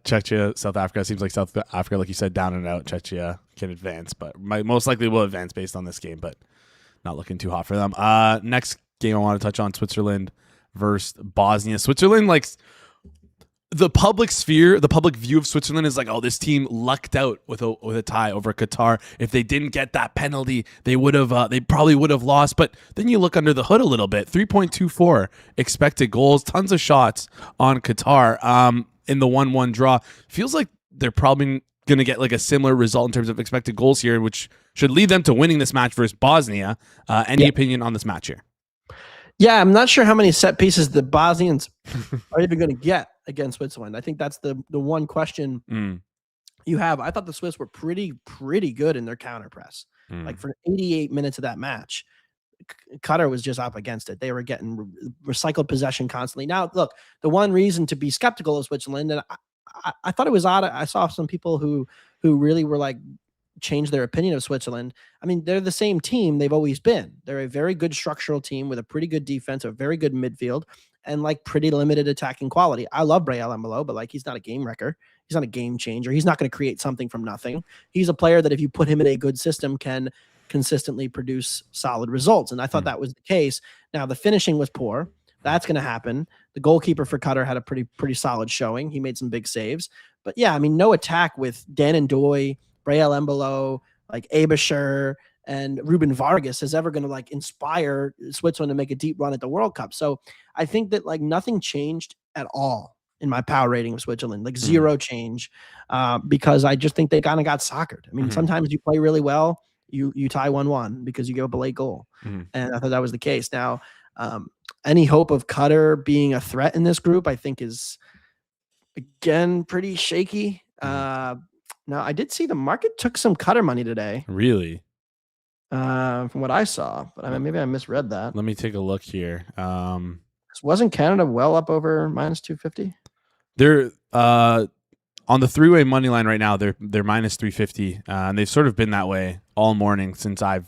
Czechia, South Africa. Seems like South Africa, like you said, down and out. Czechia can advance, but most likely will advance based on this game, but not looking too hot for them. Next game I want to touch on, Switzerland versus Bosnia. Switzerland, like the public sphere, the public view of Switzerland is like, oh, this team lucked out with a tie over Qatar. If they didn't get that penalty, they probably would have lost. But then you look under the hood a little bit. 3.24 expected goals, tons of shots on Qatar. In the 1-1 draw, feels like they're probably going to get like a similar result in terms of expected goals here, which should lead them to winning this match versus Bosnia. Any opinion on this match here? Yeah, I'm not sure how many set pieces the Bosnians are even going to get against Switzerland. I think that's the one question you have. I thought the Swiss were pretty good in their counter press. Like for 88 minutes of that match, Qatar was just up against it. They were getting recycled possession constantly. Now, look, the one reason to be skeptical of Switzerland, and I thought it was odd. I saw some people who really were like, change their opinion of Switzerland. I mean, they're the same team they've always been. They're a very good structural team with a pretty good defense, a very good midfield, and like pretty limited attacking quality. I love Brayel Embolo, but like he's not a game wrecker. He's not a game changer. He's not going to create something from nothing. He's a player that if you put him in a good system can consistently produce solid results. And I thought that was the case. Now the finishing was poor. That's going to happen. The goalkeeper for Qatar had a pretty solid showing. He made some big saves. But yeah, I mean, no attack with Dan and Doy, Brayel Embolo, like Abisher, and Ruben Vargas is ever going to like inspire Switzerland to make a deep run at the World Cup. So I think that like nothing changed at all in my power rating of Switzerland, like zero change, because I just think they kind of got soccered. I mean, sometimes you play really well, you tie 1-1 because you give up a late goal. And I thought that was the case. Now, any hope of Qatar being a threat in this group, I think is, again, pretty shaky. Now, I did see the market took some Qatar money today. Really? From what I saw, but I mean, maybe I misread that. Let me take a look here. Wasn't Canada well up over minus 250? They're on the three-way money line right now. They're minus 350, and they've sort of been that way all morning since I've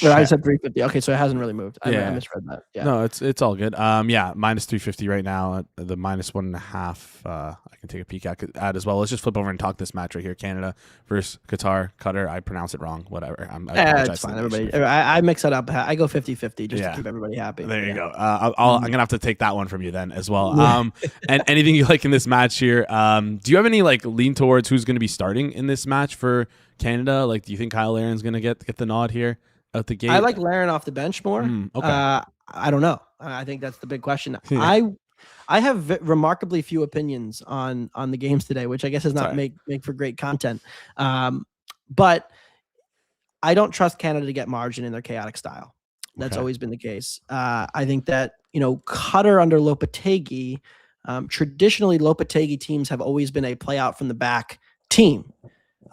But I said 350. Okay, so it hasn't really moved. I misread that. Yeah. No, it's all good. Minus 350 right now. The minus 1.5. I can take a peek at as well. Let's just flip over and talk this match right here. Canada versus Qatar. I pronounce it wrong. Whatever. It's fine. Everybody. I mix it up. I go 50-50 just to keep everybody happy. There you go. I'm gonna have to take that one from you then as well. And anything you like in this match here? Do you have any like lean towards who's going to be starting in this match for Canada? Like, do you think Kyle Aaron's going to get the nod here? out the gate? I like Larin off the bench more. Okay. I don't know. I think that's the big question. Yeah. I have remarkably few opinions on the games today, which I guess is not make for great content. But I don't trust Canada to get margin in their chaotic style. That's always been the case. I think that, Cutter under Lopetegui, traditionally Lopetegui teams have always been a play out from the back team.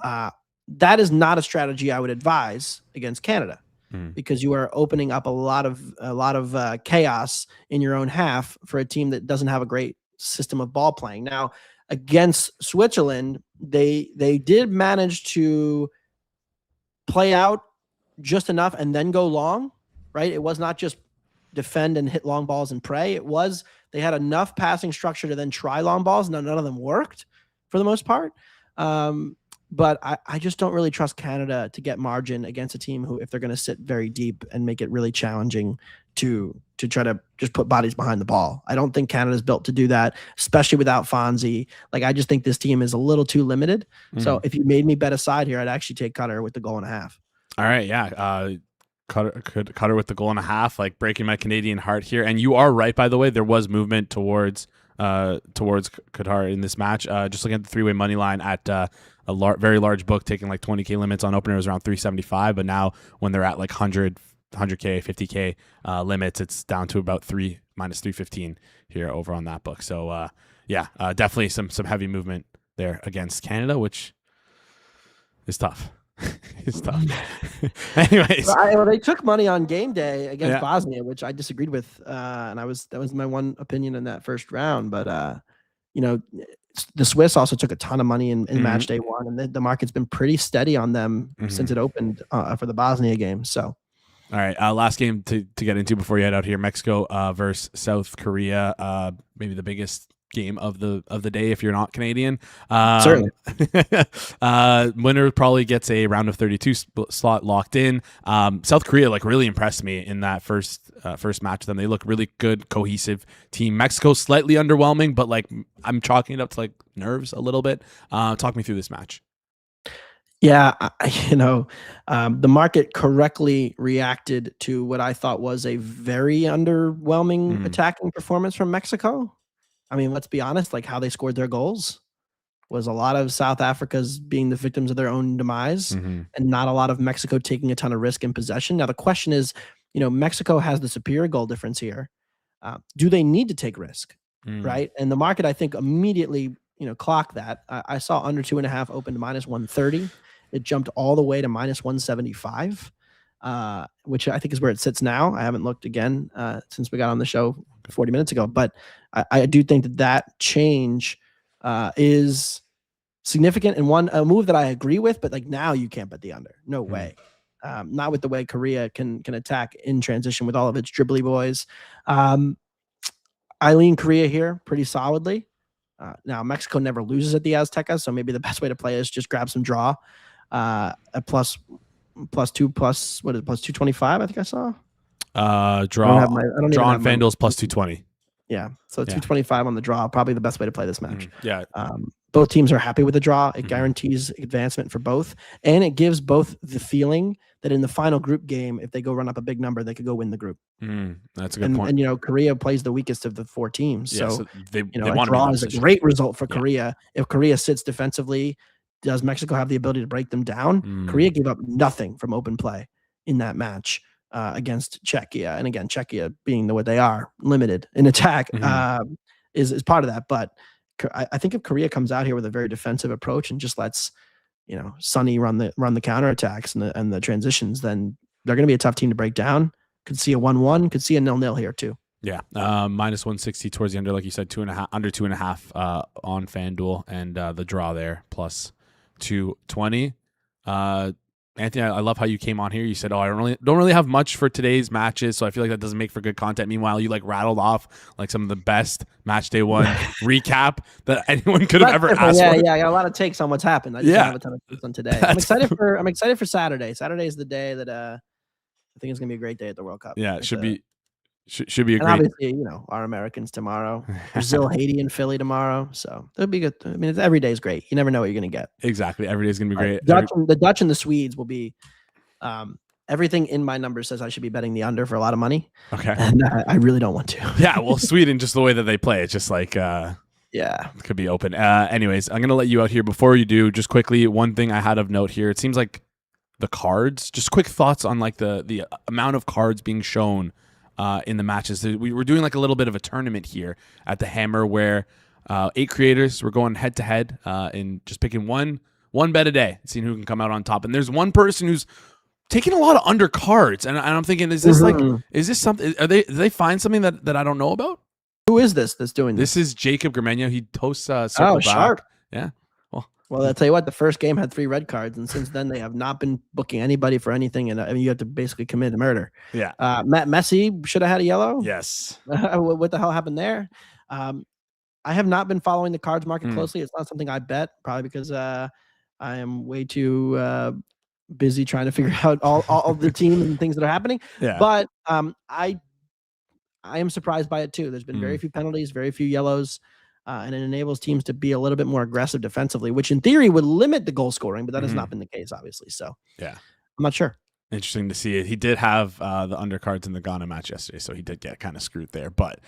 That is not a strategy I would advise against Canada, because you are opening up a lot of chaos in your own half for a team that doesn't have a great system of ball playing. Now, against Switzerland, they did manage to play out just enough and then go long, right? It was not just defend and hit long balls and pray. It was, they had enough passing structure to then try long balls. None of them worked for the most part. But I just don't really trust Canada to get margin against a team who, if they're going to sit very deep and make it really challenging to try to just put bodies behind the ball. I don't think Canada's built to do that, especially without Fonzie. Like, I just think this team is a little too limited. So if you made me bet a side here, I'd actually take Cutter with the goal and a half. All right. Yeah. Cutter with the goal and a half, like breaking my Canadian heart here. And you are right, by the way, there was movement towards Qatar in this match. Just looking at the three-way money line at a very large book, taking like 20K limits on openers around 375. But now when they're at like 100K, 50K limits, it's down to about minus 315 here over on that book. So definitely some heavy movement there against Canada, which is tough. It's tough. Anyways, well, they took money on game day against Bosnia, which I disagreed with, and that was my one opinion in that first round. But the Swiss also took a ton of money in match day one, and the market's been pretty steady on them since it opened for the Bosnia game. So, all right, last game to get into before you head out here: Mexico versus South Korea. Maybe the biggest game of the day if you're not Canadian. Certainly. Winner probably gets a round of 32 slot locked in. South Korea really impressed me in that first match. Then they look really good, cohesive team. Mexico slightly underwhelming, but I'm chalking it up to nerves a little bit. Talk me through this match. Yeah, the market correctly reacted to what I thought was a very underwhelming attacking performance from Mexico. I mean, let's be honest, how they scored their goals was a lot of South Africa's being the victims of their own demise, and not a lot of Mexico taking a ton of risk in possession. Now, the question is, Mexico has the superior goal difference here. Do they need to take risk, right? And the market, I think, immediately, clocked that. I saw under 2.5 open to minus 130. It jumped all the way to minus 175. Which I think is where it sits now. I haven't looked again since we got on the show 40 minutes ago, but I do think that change is significant and a move that I agree with, but now you can't bet the under. No way. Not with the way Korea can attack in transition with all of its dribbly boys. I lean Korea here pretty solidly. Now, Mexico never loses at the Azteca, so maybe the best way to play is just grab some draw at plus 225. I think I saw. Draw on FanDuel's plus 220. Yeah, so 225 on the draw, probably the best way to play this match. Yeah. Both teams are happy with the draw. It guarantees advancement for both, and it gives both the feeling that in the final group game, if they go run up a big number, they could go win the group. That's a good point. And Korea plays the weakest of the four teams, so they a draw is a great result for Korea. If Korea sits defensively, does Mexico have the ability to break them down? Korea gave up nothing from open play in that match against Czechia, and again, Czechia being what they are, limited in attack, is part of that. But I think if Korea comes out here with a very defensive approach and just lets Sonny run the counterattacks and the transitions, then they're going to be a tough team to break down. Could see a 1-1, could see a 0-0 here too. Yeah, minus 160 towards the under, like you said, 2.5 under 2.5 on FanDuel, and the draw there plus 220. Anthony, I love how you came on here. You said, "Oh, I don't really have much for today's matches, so I feel like that doesn't make for good content." Meanwhile, you rattled off some of the best match day one recap that anyone could have ever asked for. Yeah, I got a lot of takes on what's happened. I just don't have a ton of takes on today. I'm excited for Saturday. Saturday is the day that I think it's gonna be a great day at the World Cup. Yeah, it should be. Should be a great. Obviously, our Americans tomorrow, Brazil, Haiti, and Philly tomorrow. So it'll be good. I mean, every day is great. You never know what you're going to get. Exactly, every day is going to be great. The Dutch and the Swedes will be everything in my number says I should be betting the under for a lot of money. Okay. And I really don't want to. Yeah, well, Sweden, just the way that they play, it's just like yeah, it could be open. Anyways, I'm gonna let you out here. Before you do, just quickly, one thing I had of note here. It seems like the cards. Just quick thoughts on like the amount of cards being shown in the matches. We were doing like a little bit of a tournament here at the Hammer where 8 creators were going head to head and just picking one bet a day, seeing who can come out on top. And there's one person who's taking a lot of under cards, and I'm thinking, is this is this something? Do they find something that I don't know about? Who is this that's doing this? This is Jacob Gramegna. He hosts Circle Back. Sharp. Yeah. Well, I'll tell you what, the first game had 3 red cards, and since then they have not been booking anybody for anything, and I mean, you have to basically commit a murder. Yeah. Messi should have had a yellow. Yes. What the hell happened there? I have not been following the cards market closely. It's not something I bet, probably because I am way too busy trying to figure out all the team and things that are happening. Yeah. But I am surprised by it too. There's been very few penalties, very few yellows. And it enables teams to be a little bit more aggressive defensively, which in theory would limit the goal scoring, but that has not been the case, obviously. So yeah, I'm not sure. Interesting to see it. He did have the undercards in the Ghana match yesterday, so he did get kind of screwed there, but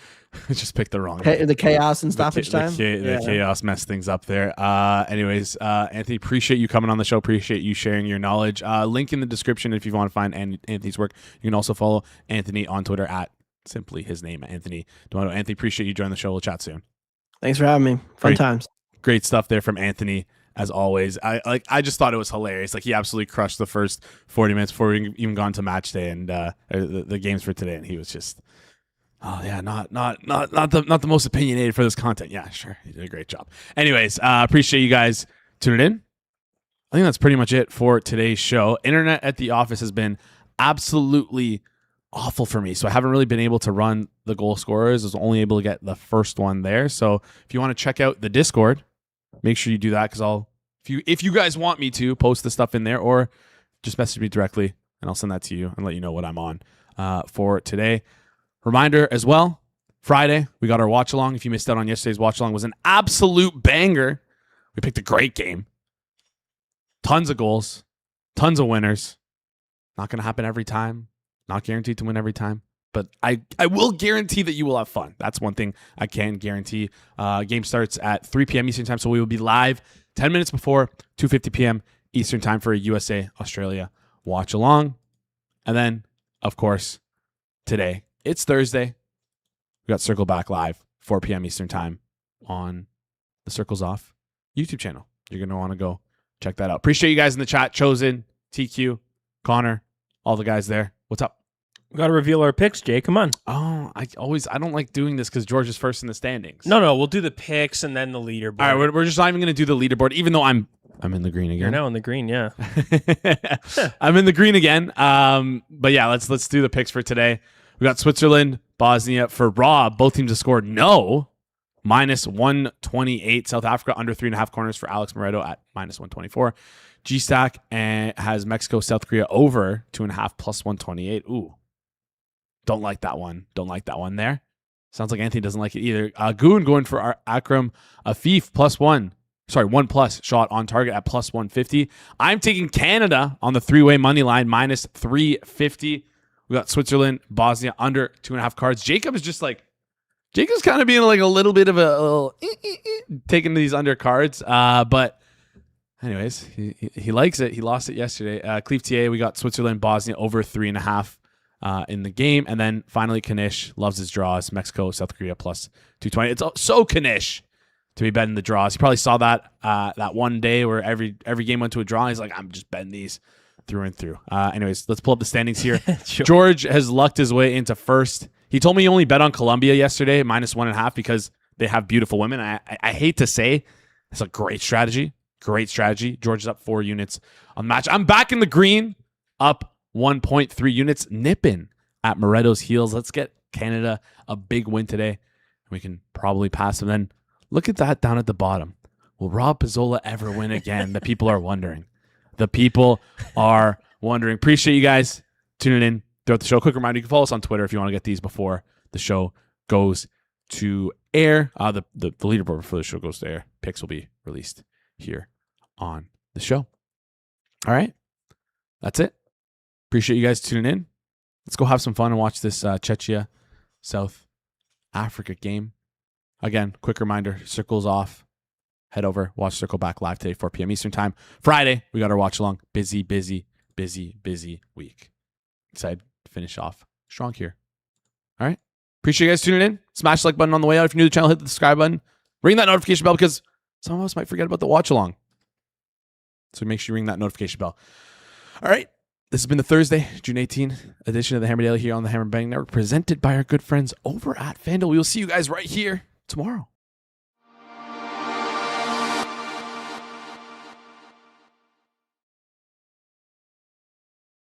just picked the wrong the chaos and stoppage time. The chaos messed things up there. Anyways, Anthony, appreciate you coming on the show. Appreciate you sharing your knowledge. Link in the description if you want to find Anthony's work. You can also follow Anthony on Twitter at simply his name, Anthony Dabbundo. Anthony, appreciate you joining the show. We'll chat soon. Thanks for having me. Fun times. Great stuff there from Anthony, as always. I just thought it was hilarious. Like, he absolutely crushed the first 40 minutes before we even gone to match day and the games for today, and he was just, oh yeah, not the most opinionated for this content. Yeah, sure, he did a great job. Anyways, appreciate you guys tuning in. I think that's pretty much it for today's show. Internet at the office has been absolutely awful for me, so I haven't really been able to run the goal scorers. I was only able to get the first one there. So if you want to check out the Discord, make sure you do that, because if you guys want me to post the stuff in there, or just message me directly and I'll send that to you and let you know what I'm on for today. Reminder as well, Friday we got our watch along. If you missed out on yesterday's watch along, it was an absolute banger. We picked a great game, tons of goals, tons of winners. Not going to happen every time. Not guaranteed to win every time, but I will guarantee that you will have fun. That's one thing I can guarantee. Game starts at 3 p.m. Eastern time, so we will be live 10 minutes before 2:50 p.m. Eastern time for a USA-Australia watch along. And then, of course, today, it's Thursday. We got Circle Back live, 4 p.m. Eastern time on the Circles Off YouTube channel. You're going to want to go check that out. Appreciate you guys in the chat. Chosen, TQ, Connor, all the guys there. What's up? We got to reveal our picks, Jay. Come on. Oh, I don't like doing this because George is first in the standings. No, we'll do the picks and then the leaderboard. All right, we're just not even going to do the leaderboard, even though I'm in the green again. You're now in the green, yeah. I'm in the green again. But yeah, let's do the picks for today. We got Switzerland, Bosnia for Raw. Both teams have scored no. -128. South Africa under 3.5 corners for Alex Moretto at -124. G-Stack has Mexico, South Korea over 2.5 +128. Ooh. Don't like that one. Don't like that one there. Sounds like Anthony doesn't like it either. Goon going for our Akram Afif +1. Sorry, 1+ shot on target at +150. I'm taking Canada on the 3-way money line -350. We got Switzerland, Bosnia under 2.5 cards. Jacob's kind of being like a little bit of a taking these under cards. But anyways, he likes it. He lost it yesterday. Cleve TA, we got Switzerland, Bosnia over 3.5. In the game. And then finally, Kanish loves his draws. Mexico, South Korea +220. It's so Kanish to be betting the draws. He probably saw that that one day where every game went to a draw. He's like, I'm just betting these through and through. Anyways, let's pull up the standings here. Sure. George has lucked his way into first. He told me he only bet on Colombia yesterday, -1.5, because they have beautiful women. I hate to say it's a great strategy. Great strategy. George is up 4 units on the match. I'm back in the green, up 1.3 units, nipping at Moretto's heels. Let's get Canada a big win today. We can probably pass them. Then look at that down at the bottom. Will Rob Pizzola ever win again? The people are wondering. The people are wondering. Appreciate you guys tuning in throughout the show. Quick reminder, you can follow us on Twitter if you want to get these before the show goes to air. The leaderboard before the show goes to air. Picks will be released here on the show. All right. That's it. Appreciate you guys tuning in. Let's go have some fun and watch this Czechia South Africa game. Again, quick reminder, Circle's off. Head over, watch Circle back live today, 4 p.m. Eastern time. Friday, we got our watch along. Busy week. Excited to finish off strong here. All right. Appreciate you guys tuning in. Smash the like button on the way out. If you're new to the channel, hit the subscribe button. Ring that notification bell because some of us might forget about the watch along. So make sure you ring that notification bell. All right. This has been the Thursday, June 18th edition of the Hammer Daily here on the Hammer Bang Network, presented by our good friends over at FanDuel. We will see you guys right here tomorrow.